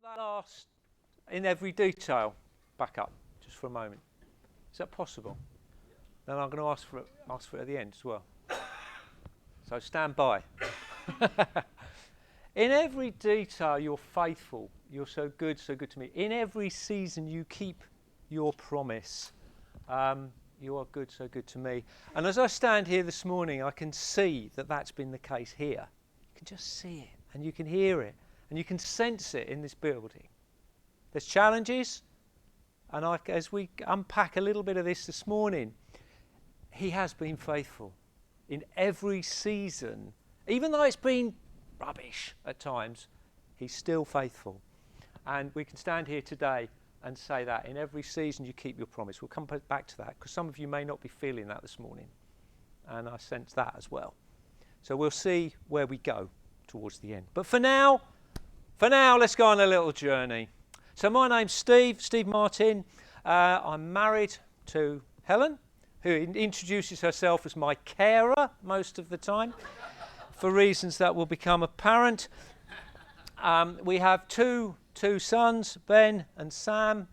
that last in every detail back up just for a moment? Is that possible? Then I'm going to ask for it at the end as well. So stand by. In every detail you're faithful. You're so good to me. In every season you keep your promise. You are good, so good to me. And as I stand here this morning, I can see that that's been the case here. You can just see it, and you can hear it, and you can sense it in this building. There's challenges, and as we unpack a little bit of this morning, he has been faithful in every season. Even though it's been rubbish at times, he's still faithful. And we can stand here today and say that in every season you keep your promise. We'll come back to that because some of you may not be feeling that this morning, and I sense that as well. So we'll see where we go towards the end. But for now, let's go on a little journey. So my name's Steve Martin. I'm married to Helen, who introduces herself as my carer most of the time, for reasons that will become apparent. We have two sons, Ben and Sam.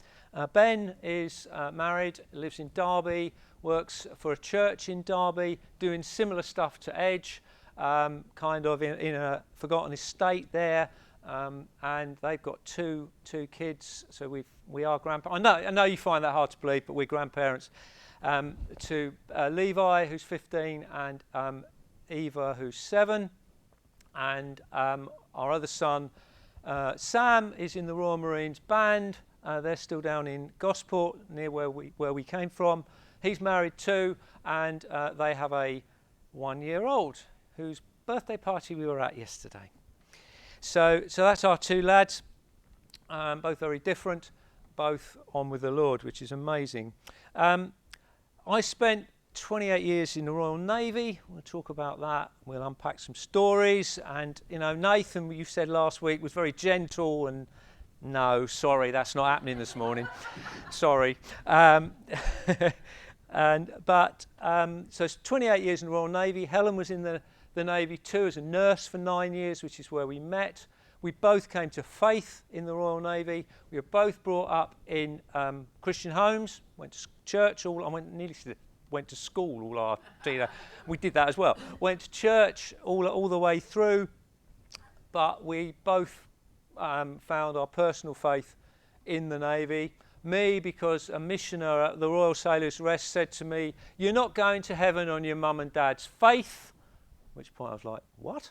Ben is married, lives in Derby, works for a church in Derby, doing similar stuff to Edge, kind of in a forgotten estate there. And they've got two kids, so we are grandparents. I know you find that hard to believe, but we're grandparents to Levi, who's 15, and Eva, who's 7, and our other son, Sam, is in the Royal Marines band. They're still down in Gosport, near where we came from. He's married too, and they have a 1-year-old whose birthday party we were at yesterday. So that's our two lads, both very different, both on with the Lord, which is amazing. I spent 28 years in the Royal Navy. We'll talk about that. We'll unpack some stories. And, Nathan, you said last week, was very gentle. And no, sorry, that's not happening this morning. Sorry. So it's 28 years in the Royal Navy. Helen was in the Navy too as a nurse for 9 years, which is where we met. We both came to faith in the Royal Navy. We were both brought up in Christian homes, went to church went to school all our we did that as well. Went to church all the way through, but we both found our personal faith in the Navy. Me, because a missioner at the Royal Sailors' Rest said to me, "You're not going to heaven on your mum and dad's faith." At which point I was like, what?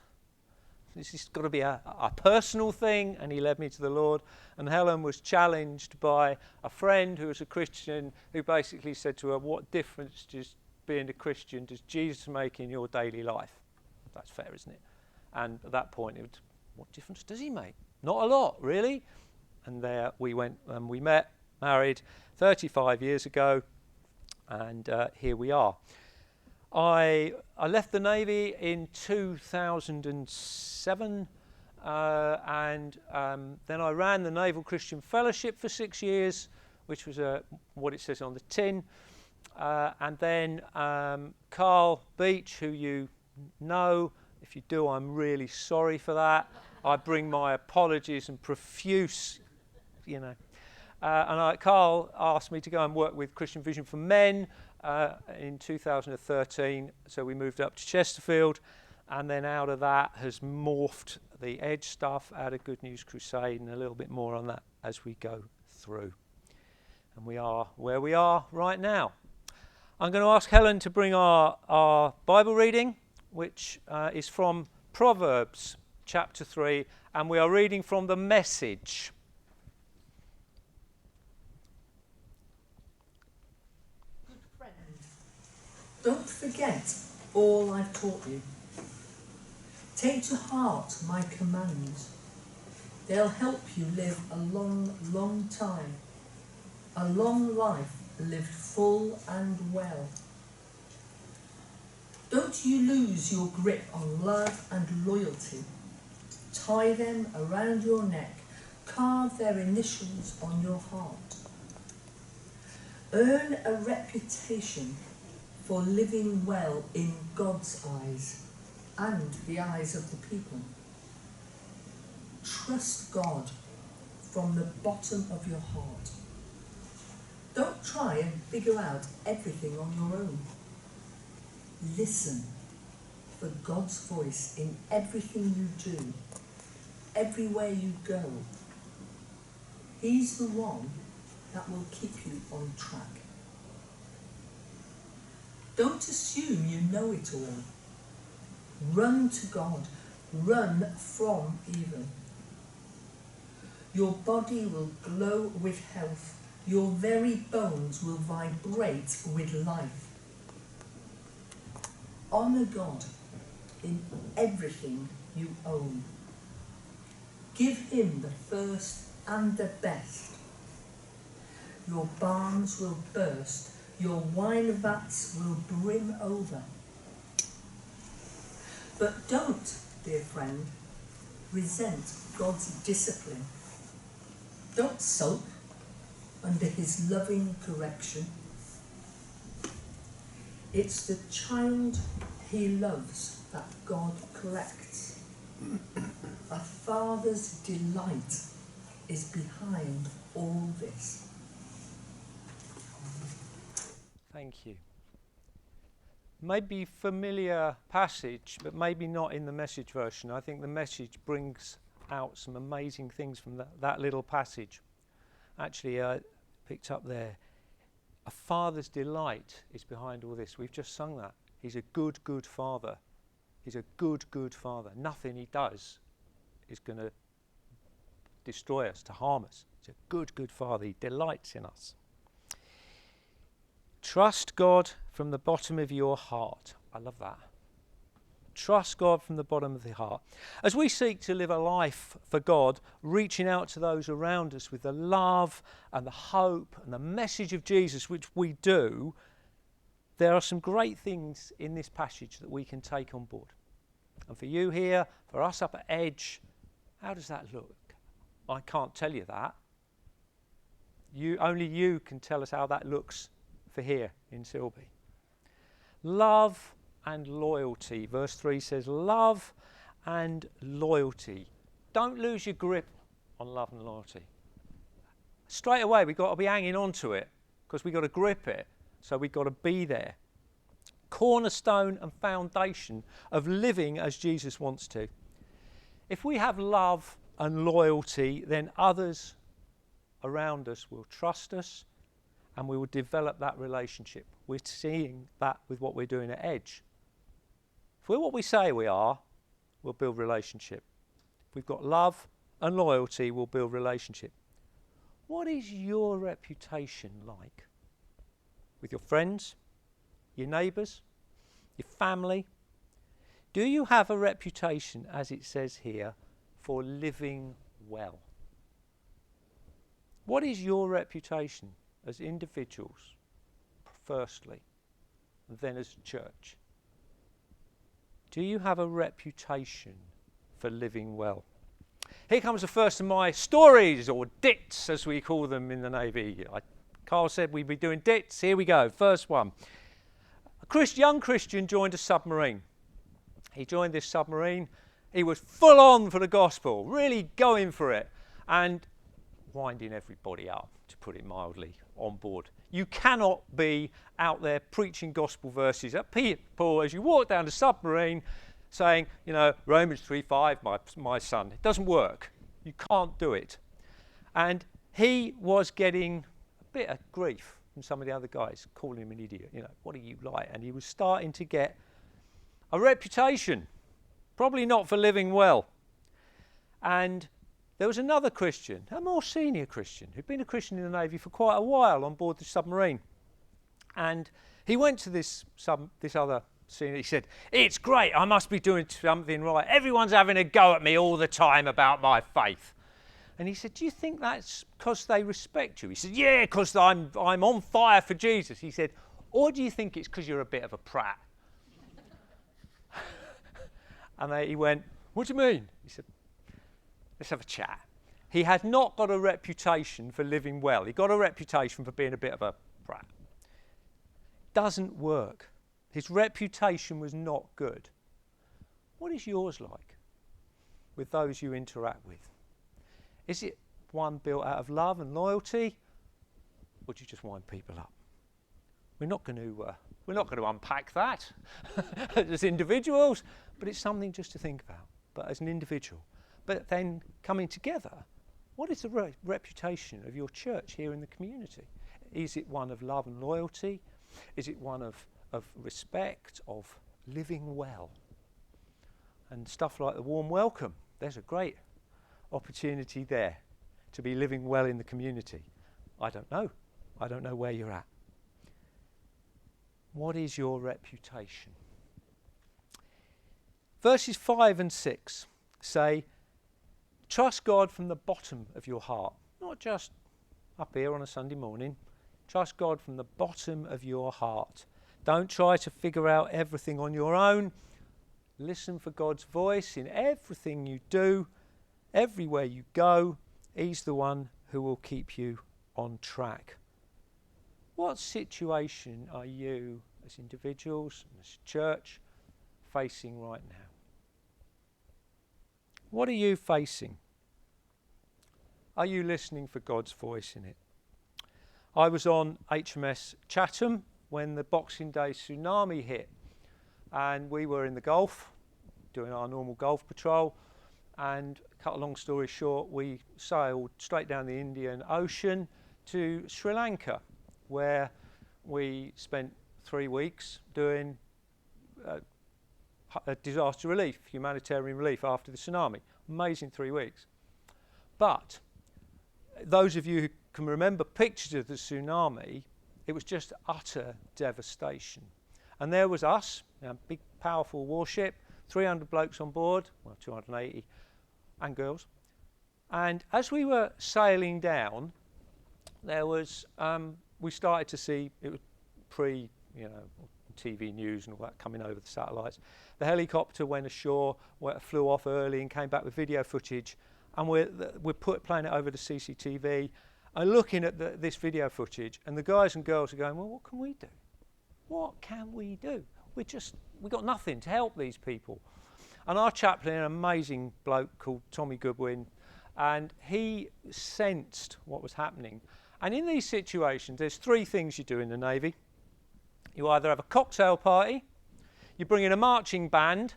This has got to be a personal thing, and he led me to the Lord. And Helen was challenged by a friend who was a Christian, who basically said to her, "What difference does being a Christian does Jesus make in your daily life?" That's fair, isn't it? And at that point, what difference does he make? Not a lot, really. And there we went, and we met, married 35 years ago, and here we are. I left the Navy in 2007, and then I ran the Naval Christian Fellowship for 6 years, which was what it says on the tin. And then Carl Beach, who you know, if you do, I'm really sorry for that. I bring my apologies and profuse, Carl asked me to go and work with Christian Vision for Men in 2013, so we moved up to Chesterfield, and then out of that has morphed the Edge stuff out of Good News Crusade, and a little bit more on that as we go through. And we are where we are right now. I'm going to ask Helen to bring our Bible reading, which is from Proverbs chapter 3, and we are reading from the Message. Don't forget all I've taught you. Take to heart my commands. They'll help you live a long, long time. A long life lived full and well. Don't you lose your grip on love and loyalty. Tie them around your neck. Carve their initials on your heart. Earn a reputation for living well in God's eyes and the eyes of the people. Trust God from the bottom of your heart. Don't try and figure out everything on your own. Listen for God's voice in everything you do, everywhere you go. He's the one that will keep you on track. Don't assume you know it all. Run to God. Run from evil. Your body will glow with health. Your very bones will vibrate with life. Honour God in everything you own. Give him the first and the best. Your barns will burst. Your wine vats will brim over. But don't, dear friend, resent God's discipline. Don't sulk under his loving correction. It's the child he loves that God corrects. A father's delight is behind all this. Thank you. Maybe familiar passage, but maybe not in the Message version. I think the Message brings out some amazing things from that little passage. Actually, picked up there. A father's delight is behind all this. We've just sung that. He's a good, good father. He's a good, good father. Nothing he does is going to destroy us, to harm us. He's a good, good father. He delights in us. Trust God from the bottom of your heart. I love that. Trust God from the bottom of the heart. As we seek to live a life for God, reaching out to those around us with the love and the hope and the message of Jesus, which we do, there are some great things in this passage that we can take on board. And for you here, for us up at Edge, how does that look? I can't tell you that. Only you can tell us how that looks for here in Silby. Love and loyalty. Verse 3 says, love and loyalty. Don't lose your grip on love and loyalty. Straight away, we've got to be hanging on to it because we've got to grip it. So we've got to be there. Cornerstone and foundation of living as Jesus wants to. If we have love and loyalty, then others around us will trust us and we will develop that relationship. We're seeing that with what we're doing at Edge. If we're what we say we are, we'll build relationship. If we've got love and loyalty, we'll build relationship. What is your reputation like? With your friends, your neighbours, your family? Do you have a reputation, as it says here, for living well? What is your reputation as individuals, firstly, and then as a church? Do you have a reputation for living well? Here comes the first of my stories, or dits, as we call them in the Navy. Carl said we'd be doing dits. Here we go. First one. A young Christian joined a submarine. He joined this submarine. He was full on for the gospel, really going for it, and winding everybody up, to put it mildly, on board. You cannot be out there preaching gospel verses at people as you walk down the submarine saying, you know, Romans 3:5, my son. It doesn't work. You can't do it. And he was getting a bit of grief from some of the other guys, calling him an idiot. You know, what are you like? And he was starting to get a reputation, probably not for living well. And there was another Christian, a more senior Christian, who'd been a Christian in the Navy for quite a while on board the submarine. And he went to this other senior. He said, "It's great, I must be doing something right. Everyone's having a go at me all the time about my faith." And he said, "Do you think that's because they respect you?" He said, "Yeah, because I'm on fire for Jesus." He said, "Or do you think it's because you're a bit of a prat?" And he went, "What do you mean?" He said, "Let's have a chat." He had not got a reputation for living well. He got a reputation for being a bit of a prat. Doesn't work. His reputation was not good. What is yours like with those you interact with? Is it one built out of love and loyalty, or do you just wind people up? We're not going to unpack that as individuals, but it's something just to think about. But as an individual, but then coming together, what is the reputation of your church here in the community? Is it one of love and loyalty? Is it one of respect, of living well? And stuff like the warm welcome. There's a great opportunity there to be living well in the community. I don't know. I don't know where you're at. What is your reputation? Verses 5 and 6 say, trust God from the bottom of your heart. Not just up here on a Sunday morning. Trust God from the bottom of your heart. Don't try to figure out everything on your own. Listen for God's voice in everything you do, everywhere you go. He's the one who will keep you on track. What situation are you as individuals and as church facing right now? What are you facing? Are you listening for God's voice in it? I was on HMS Chatham when the Boxing Day tsunami hit, and we were in the Gulf doing our normal Gulf patrol, and cut a long story short, we sailed straight down the Indian Ocean to Sri Lanka, where we spent 3 weeks doing disaster relief, humanitarian relief after the tsunami. Amazing 3 weeks. But those of you who can remember pictures of the tsunami, it was just utter devastation. And there was us, a big powerful warship, 300 blokes on board, well 280, and girls. And as we were sailing down, there was, we started to see, it was TV news and all that coming over the satellites. The helicopter went ashore, flew off early and came back with video footage, and we're playing it over the CCTV and looking at this video footage, and the guys and girls are going, well, what can we do? What can we do? We got nothing to help these people. And our chaplain, an amazing bloke called Tommy Goodwin, and he sensed what was happening. And in these situations, there's 3 things you do in the Navy. You either have a cocktail party, you bring in a marching band,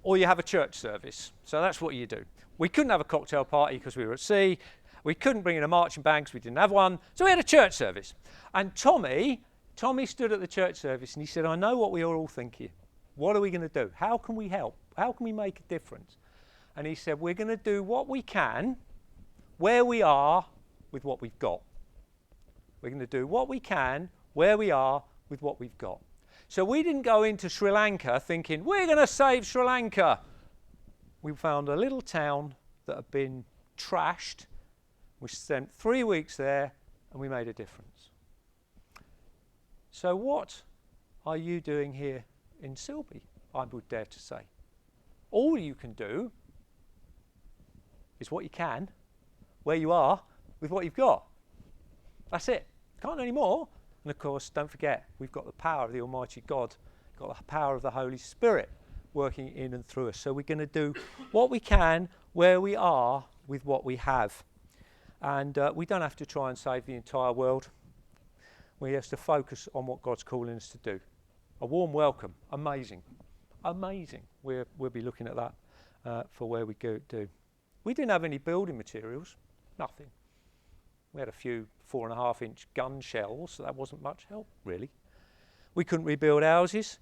or you have a church service. So that's what you do. We couldn't have a cocktail party because we were at sea. We couldn't bring in a marching band because we didn't have one. So we had a church service. And Tommy stood at the church service and he said, I know what we are all thinking. What are we going to do? How can we help? How can we make a difference? And he said, we're going to do what we can, where we are, with what we've got. We're going to do what we can, where we are, with what we've got. So we didn't go into Sri Lanka thinking, we're going to save Sri Lanka. We found a little town that had been trashed. We spent 3 weeks there and we made a difference. So what are you doing here in Silby, I would dare to say? All you can do is what you can, where you are, with what you've got. That's it. Can't do any more. And of course, don't forget, we've got the power of the Almighty God, got the power of the Holy Spirit working in and through us. So we're going to do what we can, where we are, with what we have. And we don't have to try and save the entire world. We have to focus on what God's calling us to do. A warm welcome, amazing, amazing. We'll be looking at that for where we go do. We didn't have any building materials, nothing. We had a few 4.5-inch gun shells, so that wasn't much help, really. We couldn't rebuild houses,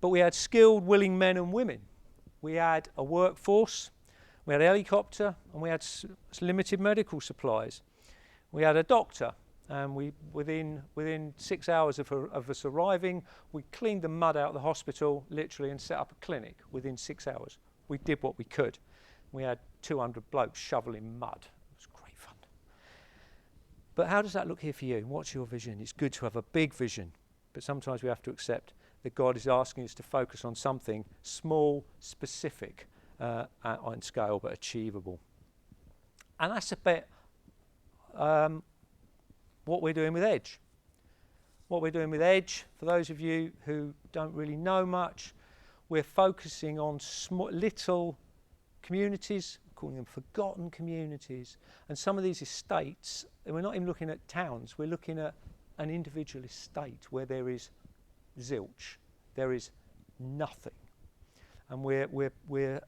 but we had skilled, willing men and women. We had a workforce, we had a helicopter, and we had limited medical supplies. We had a doctor, and within 6 hours of us arriving, we cleaned the mud out of the hospital, literally, and set up a clinic within 6 hours. We did what we could. We had 200 blokes shoveling mud. It was great fun. But how does that look here for you? What's your vision? It's good to have a big vision, but sometimes we have to accept that God is asking us to focus on something small, specific, on scale, but achievable. And that's a bit what we're doing with Edge. What we're doing with Edge, for those of you who don't really know much, we're focusing on little communities, calling them forgotten communities. And some of these estates, and we're not even looking at towns, we're looking at an individual estate where there is zilch, there is nothing. And we're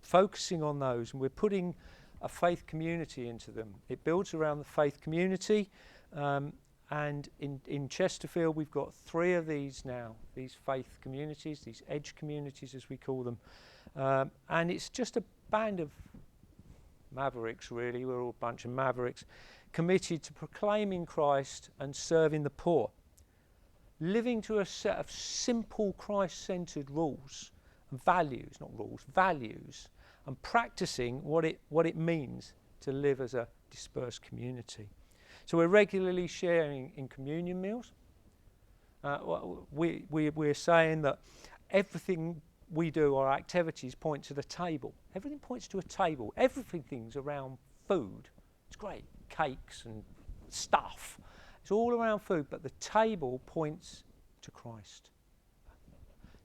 focusing on those, and we're putting a faith community into them. It builds around the faith community, and in Chesterfield we've got 3 of these now, these faith communities, these edge communities as we call them. And it's just a band of mavericks, really. We're all a bunch of mavericks committed to proclaiming Christ and serving the poor, living to a set of simple Christ-centered rules and values, not rules, values, and practicing what it means to live as a dispersed community. So we're regularly sharing in communion meals. We're saying that everything we do, our activities point to the table. Everything points to a table. Everything's around food. It's great. Cakes and stuff. It's all around food, but the table points to Christ.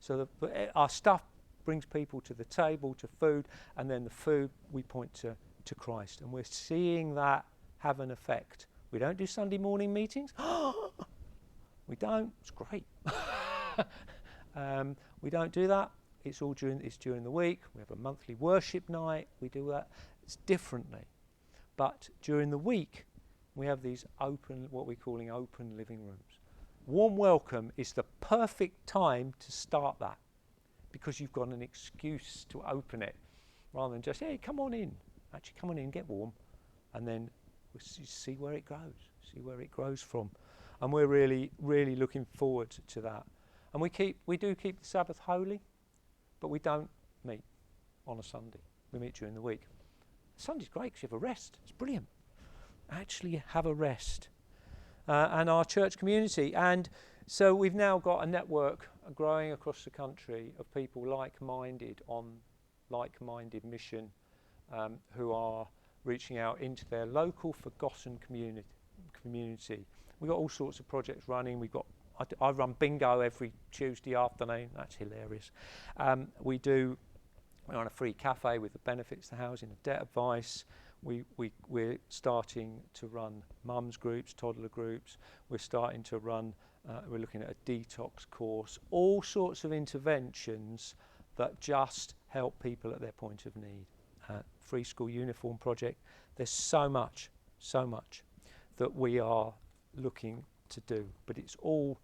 So our stuff brings people to the table, to food, and then the food we point to Christ. And we're seeing that have an effect. We don't do Sunday morning meetings. We don't. It's great. We don't do that. It's during the week. We have a monthly worship night. We do that. It's differently. But during the week, we have these open, what we're calling open living rooms. Warm welcome is the perfect time to start that, because you've got an excuse to open it, rather than just, hey, come on in. Actually, come on in, get warm, and then we'll see where it grows from. And we're really, really looking forward to that. And we do keep the Sabbath holy, but we don't meet on a Sunday. We meet during the week. Sunday's great because you have a rest. It's brilliant. Actually have a rest. And our church community. And so we've now got a network growing across the country of people like-minded on like-minded mission, who are reaching out into their local forgotten community. We've got all sorts of projects running. I run bingo every Tuesday afternoon. That's hilarious. We're on a free cafe with the benefits to housing and debt advice. We're starting to run mums groups, toddler groups. We're starting to run, we're looking at a detox course, all sorts of interventions that just help people at their point of need. Free school uniform project. There's so much that we are looking to do, but it's all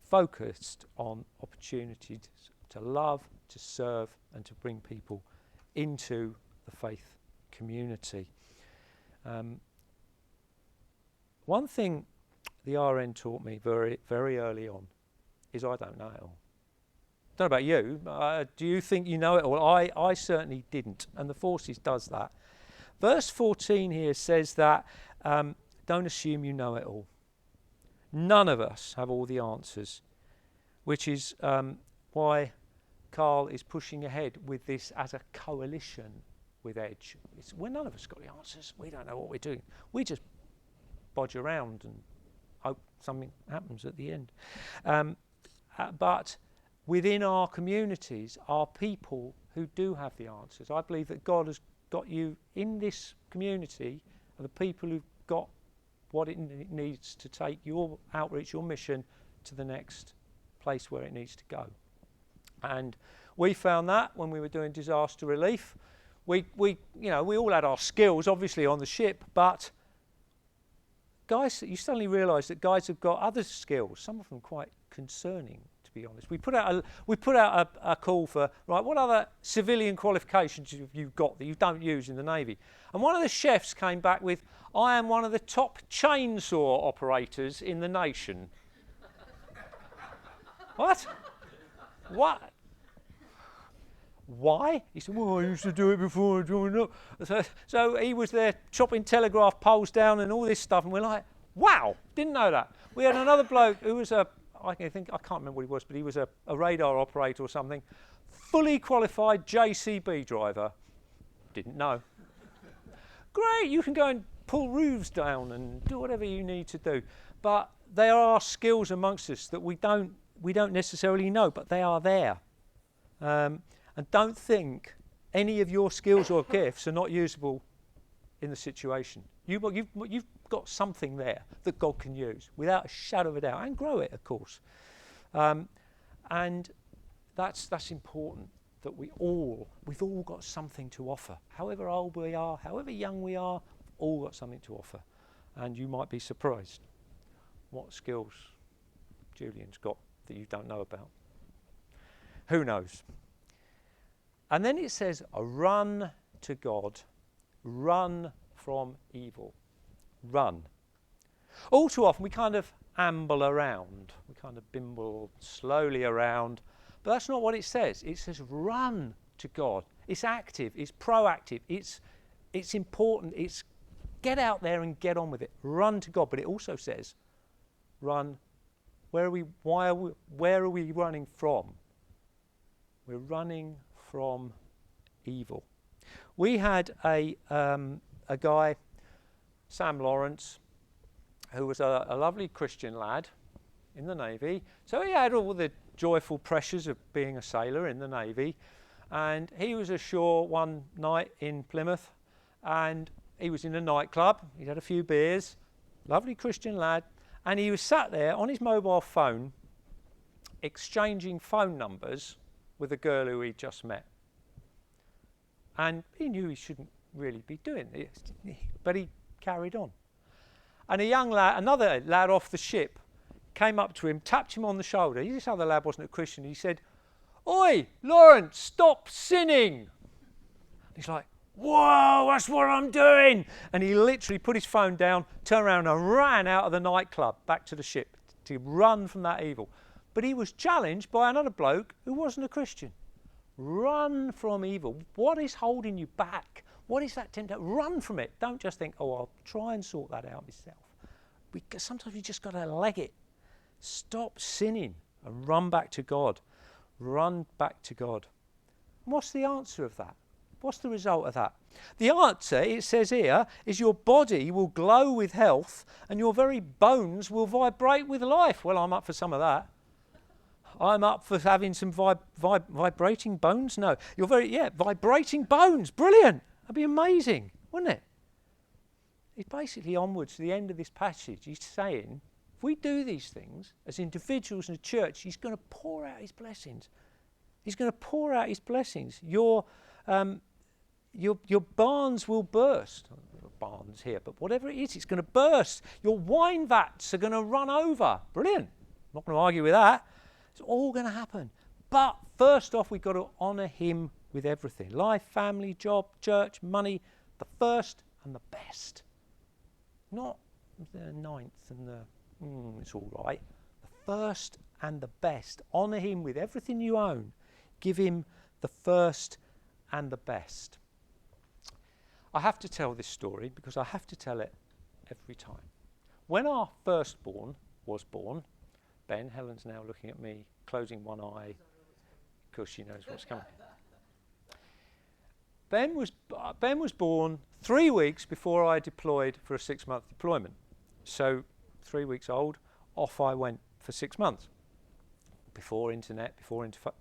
focused on opportunities to love, to serve, and to bring people into the faith community. One thing the RN taught me very, very early on is I don't know it all. Don't know about you, do you think you know it all? I certainly didn't, and the Forces does that. Verse 14 here says that don't assume you know it all. None of us have all the answers, which is why Carl is pushing ahead with this as a coalition with Edge. None of us got the answers. We don't know what we're doing. We just bodge around and hope something happens at the end. But within our communities are people who do have the answers. I believe that God has got you in this community, and the people who've got what it needs to take your outreach, your mission to the next place where it needs to go. And we found that when we were doing disaster relief. We all had our skills obviously on the ship, but guys, you suddenly realise that guys have got other skills, some of them quite concerning, to be honest. We put out a call for, right, what other civilian qualifications have you got that you don't use in the Navy? And one of the chefs came back with, I am one of the top chainsaw operators in the nation. What? What? Why? He said, well, I used to do it before I joined up. So he was there chopping telegraph poles down and all this stuff, and we're like, wow, didn't know that. We had another bloke who was I can't remember what he was, but he was a radar operator or something, fully qualified JCB driver. Didn't know. Great, you can go and pull roofs down and do whatever you need to do. But there are skills amongst us that we don't necessarily know, but they are there. And don't think any of your skills or gifts are not usable in the situation. You've got something there that God can use without a shadow of a doubt, and grow it, of course. And that's important, that we've all got something to offer. However old we are, however young we are, all got something to offer. And you might be surprised what skills Julian's got that you don't know about. Who knows? And then it says, run to God, run from evil. Run. All too often we kind of amble around, we kind of bimble slowly around, but that's not what it says. It says run to God. It's active, it's proactive, it's important, it's get out there and get on with it. Run to God, but it also says run. Where are we running from? We're running from evil. We had a guy, Sam Lawrence, who was a lovely Christian lad in the Navy. So he had all the joyful pressures of being a sailor in the Navy. And he was ashore one night in Plymouth, and he was in a nightclub. He'd had a few beers, lovely Christian lad. And he was sat there on his mobile phone, exchanging phone numbers with a girl who he'd just met. And he knew he shouldn't really be doing this, but he carried on. And another lad off the ship came up to him, tapped him on the shoulder. This other lad wasn't a Christian. He said, "Oi, Lawrence, stop sinning." He's like, "Whoa, that's what I'm doing." And he literally put his phone down, turned around and ran out of the nightclub back to the ship to run from that evil. But he was challenged by another bloke who wasn't a Christian. Run from evil. What is holding you back? What is that temptation? Run from it. Don't just think, "Oh, I'll try and sort that out myself." Sometimes you just got to leg it. Stop sinning and run back to God. Run back to God. And what's the answer of that? What's the result of that? The answer, it says here, is your body will glow with health and your very bones will vibrate with life. Well, I'm up for some of that. I'm up for having some vibrating bones. No, vibrating bones. Brilliant. That'd be amazing, wouldn't it? It's basically onwards to the end of this passage. He's saying, if we do these things as individuals in the church, he's going to pour out his blessings. He's going to pour out his blessings. Your barns will burst. Barns here, but whatever it is, it's going to burst. Your wine vats are going to run over. Brilliant. I'm not going to argue with that. It's all going to happen. But first off, we've got to honour him with everything. Life, family, job, church, money, the first and the best. Not the ninth and the, it's all right. The first and the best. Honour him with everything you own. Give him the first and the best. I have to tell this story because I have to tell it every time. When our firstborn was born, Ben, Helen's now looking at me, closing one eye, because she knows what's coming. Ben was born 3 weeks before I deployed for a 6-month deployment. So 3 weeks old, off I went for 6 months. Before internet,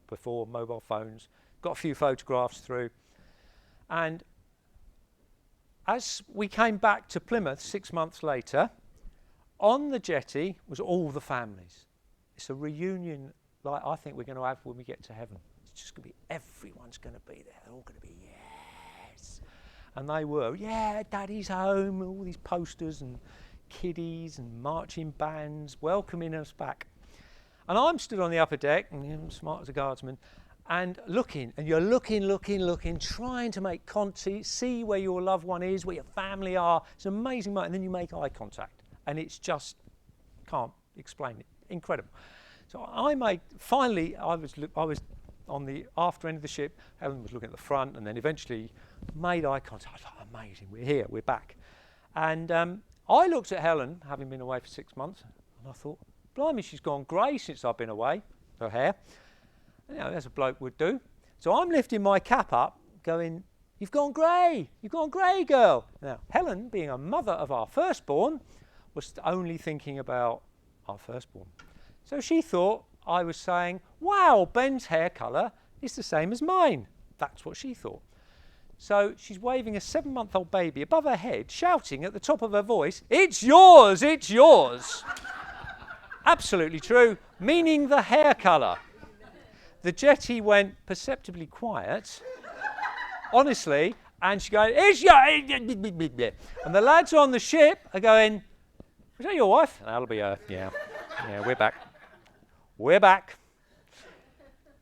before mobile phones, got a few photographs through. And as we came back to Plymouth 6 months later, on the jetty was all the families. It's a reunion like I think we're going to have when we get to heaven. It's just going to be, everyone's going to be there. They're all going to be, yes. And they were, yeah, Daddy's home, all these posters and kiddies and marching bands welcoming us back. And I'm stood on the upper deck, and I'm smart as a guardsman, and looking, and you're looking, trying to make contact, see where your loved one is, where your family are. It's an amazing moment, and then you make eye contact, and it's just, can't explain it. Incredible. So I was on the after end of the ship. Helen was looking at the front, and then eventually made eye contact. I was like, amazing, we're here, we're back. And I looked at Helen, having been away for 6 months, and I thought, blimey, she's gone grey since I've been away, her hair. As a bloke would do. So I'm lifting my cap up, going, you've gone grey, girl. Now, Helen, being a mother of our firstborn, was only thinking about our firstborn. So she thought I was saying, wow, Ben's hair colour is the same as mine. That's what she thought. So she's waving a 7-month-old baby above her head, shouting at the top of her voice, "It's yours, it's yours." Absolutely true, meaning the hair colour. The jetty went perceptibly quiet, honestly, and she goes, "It's your..." And the lads on the ship are going, "Is that your wife?" "That'll be her, yeah, we're back. We're back.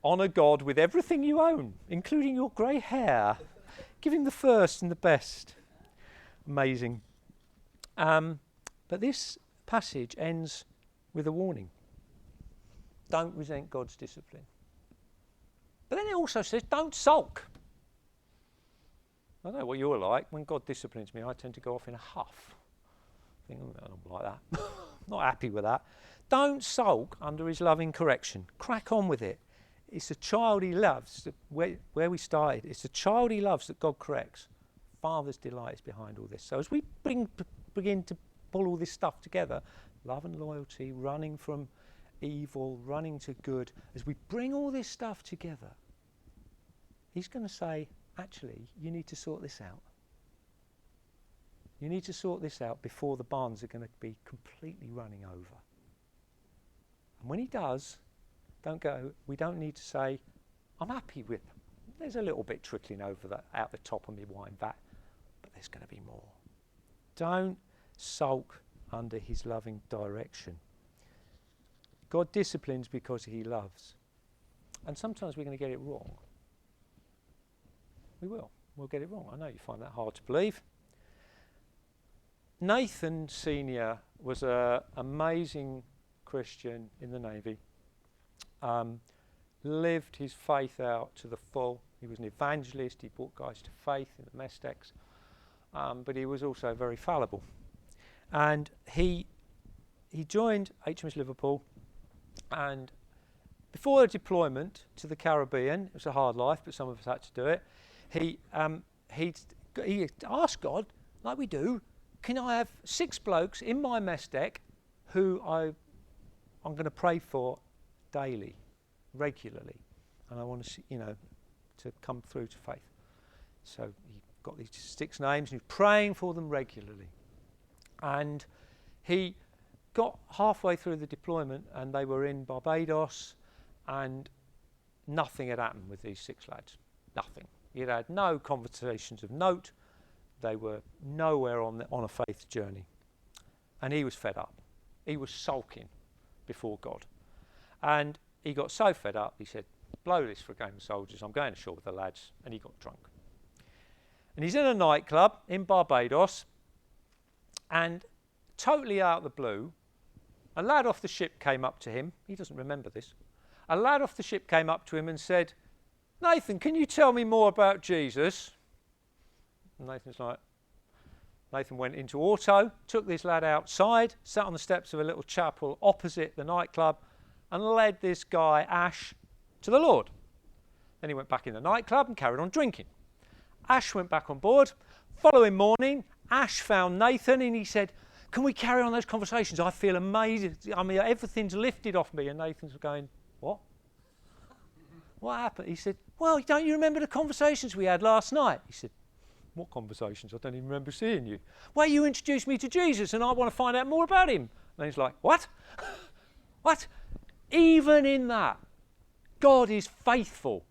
Honour God with everything you own, including your grey hair. Give him the first and the best." Amazing. But this passage ends with a warning. Don't resent God's discipline. But then it also says, don't sulk. I don't know what you're like. When God disciplines me, I tend to go off in a huff. I think, I don't like that. Not happy with that. Don't sulk under his loving correction. Crack on with it. It's a child he loves, where we started. It's a child he loves that God corrects. Father's delight is behind all this. So as we begin to pull all this stuff together, love and loyalty, running from evil, running to good, as we bring all this stuff together, he's going to say, actually, you need to sort this out. You need to sort this out before the barns are going to be completely running over. And when he does, we don't need to say, I'm happy with, there's a little bit trickling over out the top of my wine vat, but there's going to be more. Don't sulk under his loving direction. God disciplines because he loves. And sometimes we're going to get it wrong. We will. We'll get it wrong. I know you find that hard to believe. Nathan Sr. was an amazing Christian in the Navy. Lived his faith out to the full. He was an evangelist. He brought guys to faith in the mess decks. But he was also very fallible. And he joined HMS Liverpool, and before the deployment to the Caribbean, it was a hard life, but some of us had to do it, he asked God, like we do, can I have 6 blokes in my mess deck who I'm going to pray for daily, regularly, and I want to see, to come through to faith. So he got these 6 names, and he was praying for them regularly. And he got halfway through the deployment, and they were in Barbados, and nothing had happened with these 6 lads. Nothing. He had no conversations of note. They were nowhere on a faith journey. And he was fed up. He was sulking before God. And he got so fed up, he said, blow this for a game of soldiers. I'm going ashore with the lads. And he got drunk. And he's in a nightclub in Barbados, and totally out of the blue, a lad off the ship came up to him. He doesn't remember this. A lad off the ship came up to him and said, Nathan, can you tell me more about Jesus? And Nathan went into auto, took this lad outside, sat on the steps of a little chapel opposite the nightclub, and led this guy, Ash, to the Lord. Then he went back in the nightclub and carried on drinking. Ash went back on board. Following morning, Ash found Nathan and he said, can we carry on those conversations? I feel amazing. I mean, everything's lifted off me. And Nathan's going, what? What happened? He said, well, don't you remember the conversations we had last night? He said, what conversations? I don't even remember seeing you. Well, you introduced me to Jesus and I want to find out more about him. And he's like, what? What? Even in that, God is faithful.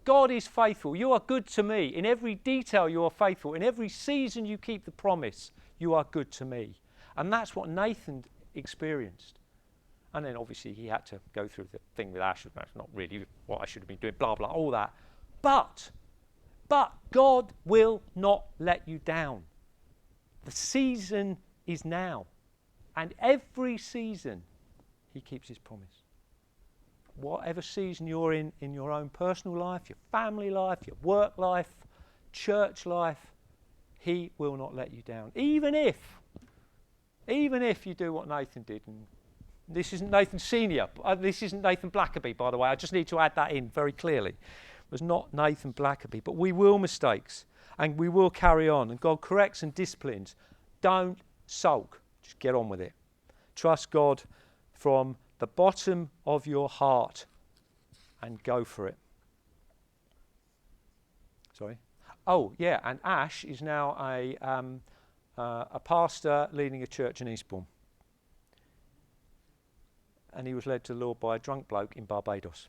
God is faithful. You are good to me. In every detail you are faithful. In every season you keep the promise. You are good to me. And that's what Nathan experienced. And then obviously he had to go through the thing with Ash. That's not really what I should have been doing, blah, blah, all that. But God will not let you down. The season is now. And every season he keeps his promise. Whatever season you're in your own personal life, your family life, your work life, church life, he will not let you down. Even if you do what Nathan did. And this isn't Nathan Sr. This isn't Nathan Blackerby, by the way. I just need to add that in very clearly. It was not Nathan Blackerby. But we will mistakes, and we will carry on. And God corrects and disciplines. Don't sulk. Just get on with it. Trust God from the bottom of your heart and go for it. Sorry? Oh, yeah, and Ash is now a pastor leading a church in Eastbourne. And he was led to the Lord by a drunk bloke in Barbados.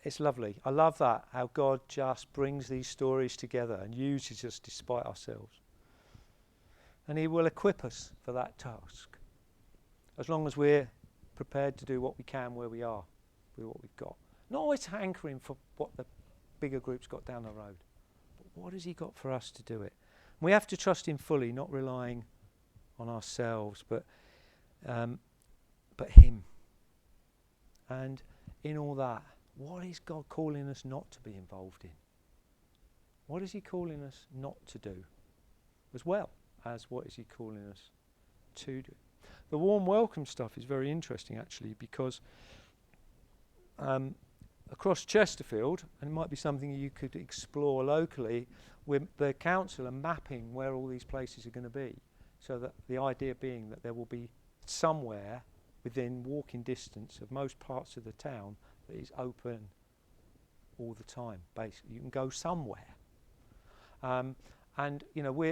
It's lovely. I love that, how God just brings these stories together and uses us despite ourselves. And he will equip us for that task, as long as we're prepared to do what we can where we are, with what we've got. Not always hankering for what the bigger group's got down the road, but what has he got for us to do it? And we have to trust him fully, not relying on ourselves, but him. And in all that, what is God calling us not to be involved in? What is he calling us not to do, as well as what is he calling us to do? The warm welcome stuff is very interesting, actually, because across Chesterfield, and it might be something you could explore locally, with the council are mapping where all these places are going to be, so that the idea being that there will be somewhere within walking distance of most parts of the town that is open all the time. Basically, you can go somewhere, and you know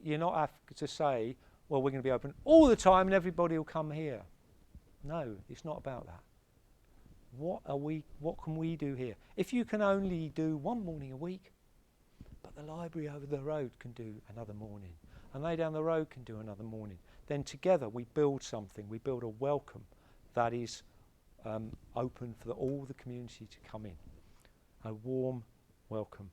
you're not have to say, well, we're going to be open all the time and everybody will come here. No, it's not about that. What can we do here? If you can only do one morning a week, but the library over the road can do another morning, and they down the road can do another morning, then together we build something. We build a welcome that is open for all the community to come in. A warm welcome.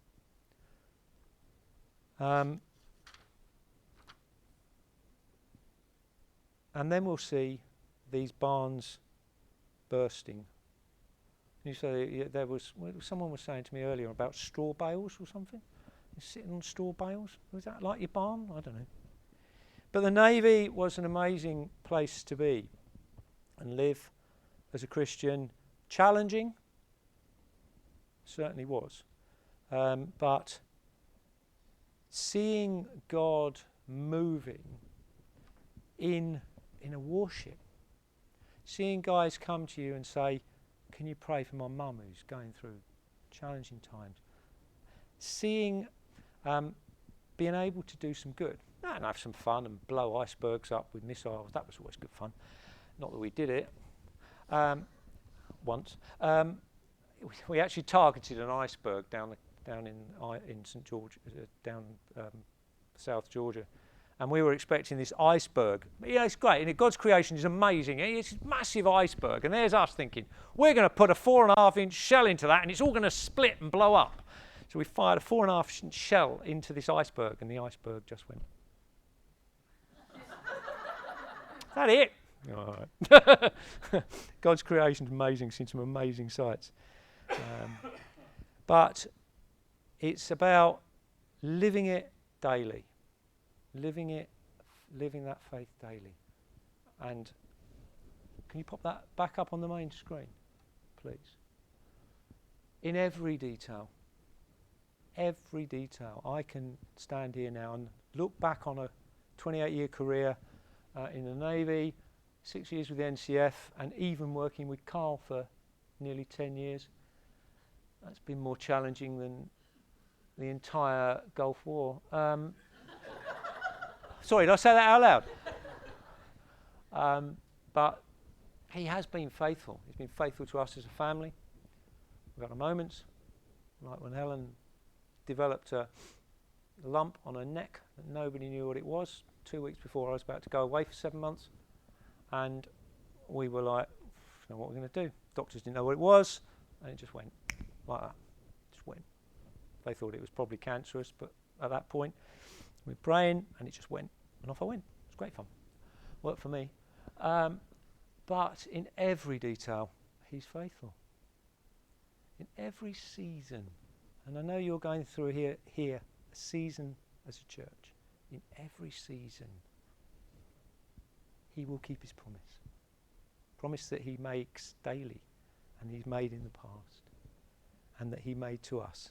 And then we'll see these barns bursting. You say someone was saying to me earlier about straw bales or something. You're sitting on straw bales. Was that like your barn? I don't know. But the Navy was an amazing place to be and live as a Christian. Challenging, certainly was. But seeing God moving in a warship, seeing guys come to you and say, can you pray for my mum who's going through challenging times? Seeing, being able to do some good and have some fun and blow icebergs up with missiles, that was always good fun. Not that we did it once. We actually targeted an iceberg down in St George, down South Georgia. And we were expecting this iceberg. Yeah, it's great. And God's creation is amazing. It's a massive iceberg. And there's us thinking, we're going to put a 4.5-inch shell into that and it's all going to split and blow up. So we fired a 4.5-inch shell into this iceberg and the iceberg just went. Is that it? All right. God's creation is amazing. Seen some amazing sights. But it's about living it daily. Living that faith daily. And can you pop that back up on the main screen, please? In every detail. Every detail. I can stand here now and look back on a 28-year career in the Navy, 6 years with the NCF, and even working with Carl for nearly 10 years. That's been more challenging than the entire Gulf War. Sorry, did I say that out loud? But he has been faithful. He's been faithful to us as a family. We've had our moments, like when Helen developed a lump on her neck that nobody knew what it was 2 weeks before I was about to go away for 7 months. And we were like, I don't know what we're going to do. Doctors didn't know what it was, and it just went like that. Just went. They thought it was probably cancerous, but at that point, we were praying, and it just went. And off I went. It was great fun. Worked for me. But in every detail, he's faithful. In every season. And I know you're going through here a season as a church. In every season, he will keep his promise. Promise that he makes daily, and he's made in the past, and that he made to us.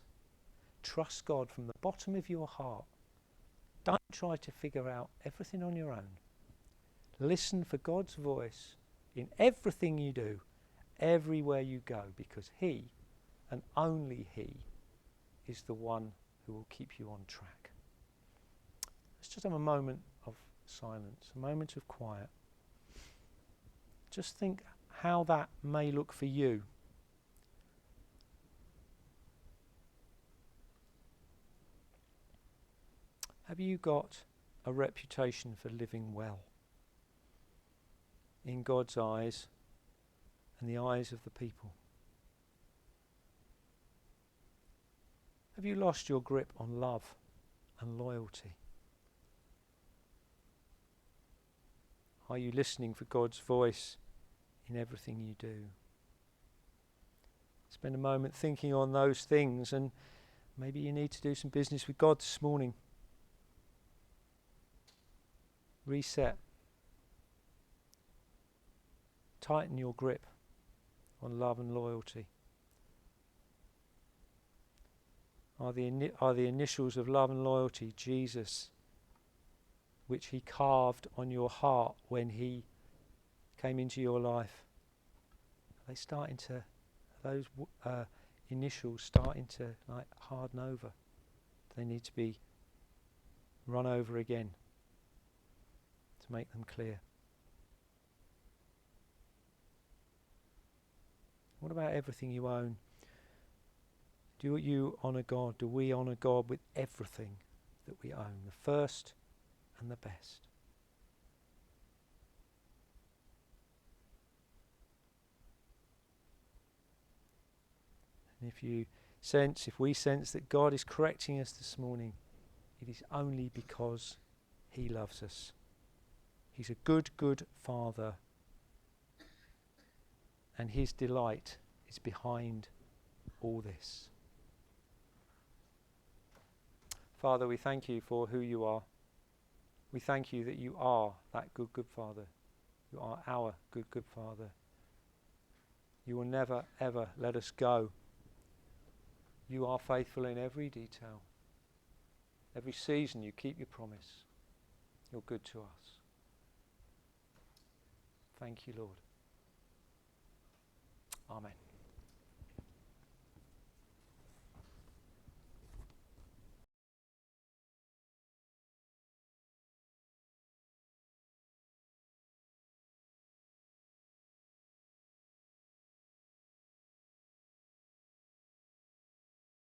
Trust God from the bottom of your heart. Don't try to figure out everything on your own. Listen for God's voice in everything you do, everywhere you go, because he and only He is the one who will keep you on track. Let's just have a moment of silence, a moment of quiet. Just think how that may look for you. Have you got a reputation for living well in God's eyes and the eyes of the people? Have you lost your grip on love and loyalty? Are you listening for God's voice in everything you do? Spend a moment thinking on those things, and maybe you need to do some business with God this morning. Reset. Tighten your grip on love and loyalty. Are the initials of love and loyalty Jesus, which He carved on your heart when He came into your life? Are they starting to, those initials starting to like harden over? They need to be run over again to make them clear. What about everything you own? Do you honour God? Do we honour God with everything that we own? The first and the best. And if we sense that God is correcting us this morning, it is only because He loves us. He's a good, good Father, and His delight is behind all this. Father, we thank You for who You are. We thank You that You are that good, good Father. You are our good, good Father. You will never, ever let us go. You are faithful in every detail. Every season You keep Your promise. You're good to us. Thank You, Lord. Amen.